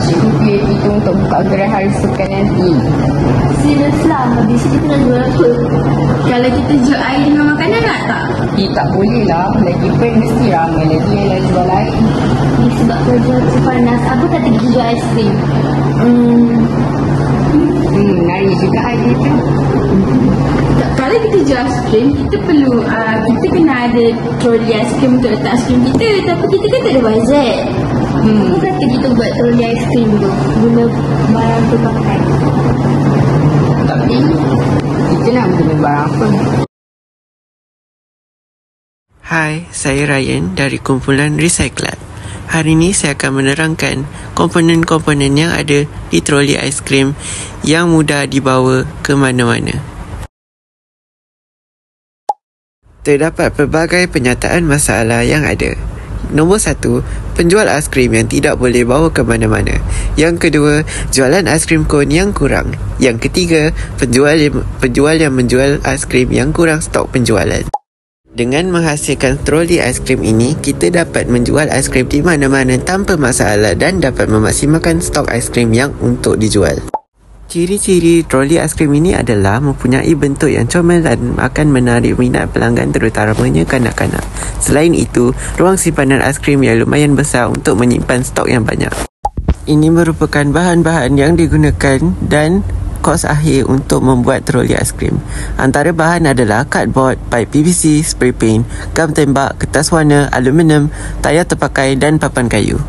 Cikgu itu untuk buka gerai hari sukan nanti. Serius lah, habis kita nak jual apa? Kalau kita jual air dengan makanan nak tak? Tak boleh lah. Lagipun mesti ramai lagi yang nak jual air. Sebab kerja tu panas, apa kata kita jual aiskrim? Menarik juga idea tu. Kalau kita jual aiskrim, kita perlu kita kena ada troli aiskrim untuk letak aiskrim kita. Tapi kita kan tak ada bajet. Apa kata kita buat troli aiskrim tu guna barang tu pakai? Tapi kita nak guna barang apa? Hai, saya Ryan dari kumpulan Recyclat. Hari ini saya akan menerangkan komponen-komponen yang ada di troli aiskrim yang mudah dibawa ke mana-mana. Terdapat pelbagai penyataan masalah yang ada. Nombor 1, penjual aiskrim yang tidak boleh bawa ke mana-mana. Yang kedua, jualan aiskrim kon yang kurang. Yang ketiga, penjual yang menjual aiskrim yang kurang stok penjualan. Dengan menghasilkan troli aiskrim ini, kita dapat menjual aiskrim di mana-mana tanpa masalah dan dapat memaksimalkan stok aiskrim yang untuk dijual. Ciri-ciri troli aiskrim ini adalah mempunyai bentuk yang comel dan akan menarik minat pelanggan, terutamanya kanak-kanak. Selain itu, ruang simpanan aiskrim yang lumayan besar untuk menyimpan stok yang banyak. Ini merupakan bahan-bahan yang digunakan dan kos akhir untuk membuat troli aiskrim. Antara bahan adalah cardboard, pipe PVC, spray paint, gam tembak, kertas warna, aluminium, tayar terpakai dan papan kayu.